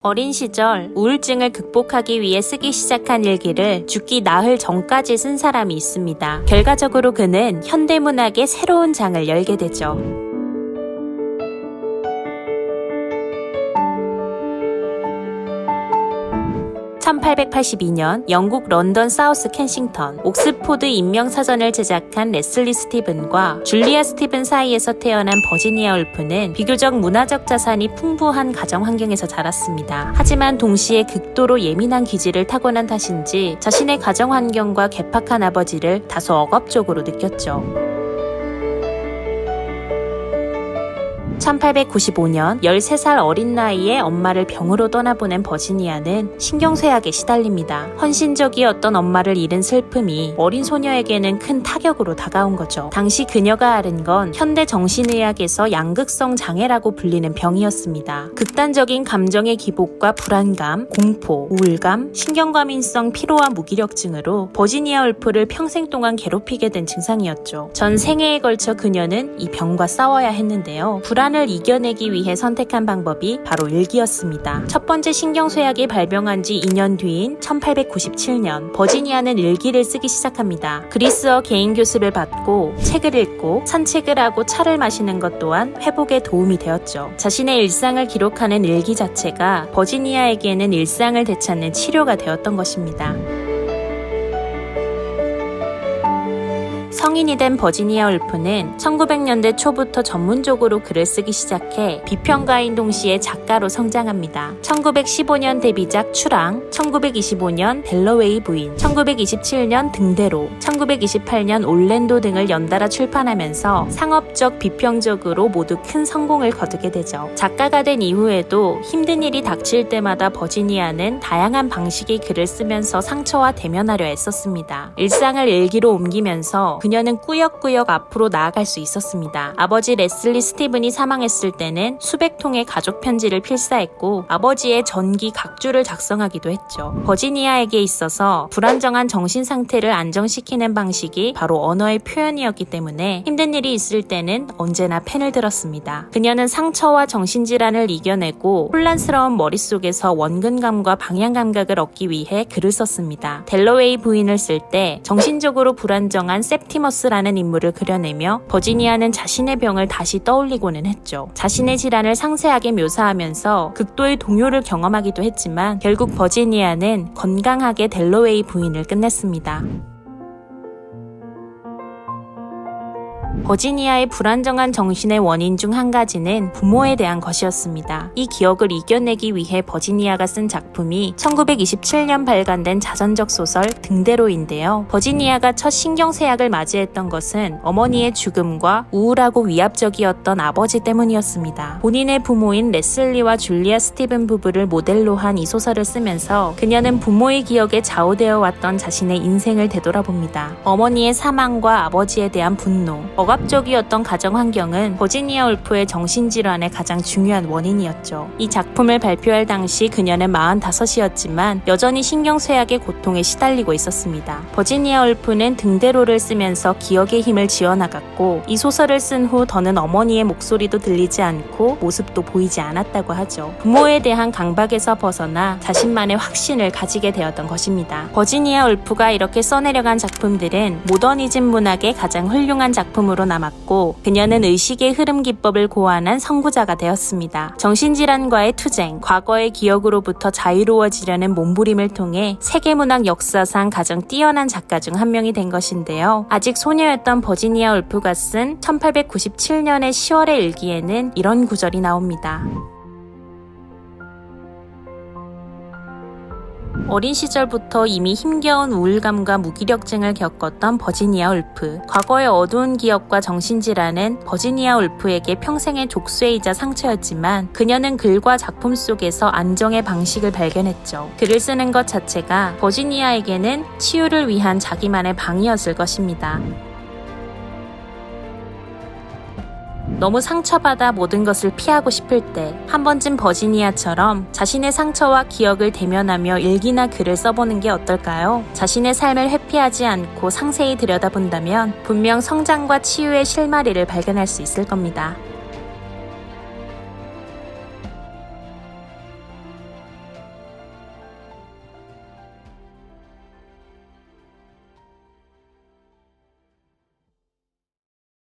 어린 시절 우울증을 극복하기 위해 쓰기 시작한 일기를 죽기 나흘 전까지 쓴 사람이 있습니다. 결과적으로 그는 현대문학의 새로운 장을 열게 되죠. 1882년 영국 런던 사우스 켄싱턴, 옥스포드 인명사전을 제작한 레슬리 스티븐과 줄리아 스티븐 사이에서 태어난 버지니아 울프는 비교적 문화적 자산이 풍부한 가정 환경에서 자랐습니다. 하지만 동시에 극도로 예민한 기질을 타고난 탓인지 자신의 가정 환경과 괴팍한 아버지를 다소 억압적으로 느꼈죠. 1895년 13살 어린 나이에 엄마를 병으로 떠나보낸 버지니아는 신경쇠약에 시달립니다. 헌신적이었던 엄마를 잃은 슬픔이 어린 소녀에게는 큰 타격으로 다가온 거죠. 당시 그녀가 앓은 건 현대 정신의학에서 양극성 장애라고 불리는 병이었습니다. 극단적인 감정의 기복과 불안감, 공포, 우울감, 신경과민성 피로와 무기력증으로 버지니아 울프를 평생 동안 괴롭히게 된 증상이었죠. 전 생애에 걸쳐 그녀는 이 병과 싸워야 했는데요. 불안을 이겨내기 위해 선택한 방법이 바로 일기였습니다. 첫 번째 신경쇠약이 발병한 지 2년 뒤인 1897년 버지니아는 일기를 쓰기 시작합니다. 그리스어 개인 교습을 받고 책을 읽고 산책을 하고 차를 마시는 것 또한 회복에 도움이 되었죠. 자신의 일상을 기록하는 일기 자체가 버지니아에게는 일상을 되찾는 치료가 되었던 것입니다. 성인이 된 버지니아 울프는 1900년대 초부터 전문적으로 글을 쓰기 시작해 비평가인 동시에 작가로 성장합니다. 1915년 데뷔작 추랑, 1925년 델러웨이 부인, 1927년 등대로, 1928년 올랜도 등을 연달아 출판하면서 상업적, 비평적으로 모두 큰 성공을 거두게 되죠. 작가가 된 이후에도 힘든 일이 닥칠 때마다 버지니아는 다양한 방식의 글을 쓰면서 상처와 대면하려 애썼습니다. 일상을 일기로 옮기면서 그녀는 꾸역꾸역 앞으로 나아갈 수 있었습니다. 아버지 레슬리 스티븐이 사망했을 때는 수백 통의 가족 편지를 필사했고 아버지의 전기 각주를 작성하기도 했죠. 버지니아에게 있어서 불안정한 정신 상태를 안정시키는 방식이 바로 언어의 표현이었기 때문에 힘든 일이 있을 때는 언제나 펜을 들었습니다. 그녀는 상처와 정신질환을 이겨내고 혼란스러운 머릿속에서 원근감과 방향감각을 얻기 위해 글을 썼습니다. 델러웨이 부인을 쓸 때 정신적으로 불안정한 세프티머스라는 인물을 그려내며 버지니아는 자신의 병을 다시 떠올리고는 했죠. 자신의 질환을 상세하게 묘사하면서 극도의 동요를 경험하기도 했지만 결국 버지니아는 건강하게 델러웨이 부인을 끝냈습니다. 버지니아의 불안정한 정신의 원인 중 한 가지는 부모에 대한 것이었습니다. 이 기억을 이겨내기 위해 버지니아가 쓴 작품이 1927년 발간된 자전적 소설 등대로인데요. 버지니아가 첫 신경쇠약을 맞이했던 것은 어머니의 죽음과 우울하고 위압적이었던 아버지 때문이었습니다. 본인의 부모인 레슬리와 줄리아 스티븐 부부를 모델로 한 이 소설을 쓰면서 그녀는 부모의 기억에 좌우되어 왔던 자신의 인생을 되돌아봅니다. 어머니의 사망과 아버지에 대한 분노, 억압적이었던 가정 환경은 버지니아 울프의 정신질환의 가장 중요한 원인이었죠. 이 작품을 발표할 당시 그녀는 45이었지만 여전히 신경쇠약의 고통에 시달리고 있었습니다. 버지니아 울프는 등대로를 쓰면서 기억의 힘을 지어나갔고 이 소설을 쓴 후 더는 어머니의 목소리도 들리지 않고 모습도 보이지 않았다고 하죠. 부모에 대한 강박에서 벗어나 자신만의 확신을 가지게 되었던 것입니다. 버지니아 울프가 이렇게 써내려간 작품들은 모더니즘 문학의 가장 훌륭한 작품으로 남았고 그녀는 의식의 흐름 기법을 고안한 선구자가 되었습니다. 정신질환과의 투쟁, 과거의 기억으로부터 자유로워지려는 몸부림을 통해 세계문학 역사상 가장 뛰어난 작가 중 한 명이 된 것인데요. 아직 소녀였던 버지니아 울프가 쓴 1897년의 10월의 일기에는 이런 구절이 나옵니다. 어린 시절부터 이미 힘겨운 우울감과 무기력증을 겪었던 버지니아 울프. 과거의 어두운 기억과 정신질환은 버지니아 울프에게 평생의 족쇄이자 상처였지만 그녀는 글과 작품 속에서 안정의 방식을 발견했죠. 글을 쓰는 것 자체가 버지니아에게는 치유를 위한 자기만의 방이었을 것입니다. 너무 상처받아 모든 것을 피하고 싶을 때 한 번쯤 버지니아처럼 자신의 상처와 기억을 대면하며 일기나 글을 써보는 게 어떨까요? 자신의 삶을 회피하지 않고 상세히 들여다본다면 분명 성장과 치유의 실마리를 발견할 수 있을 겁니다.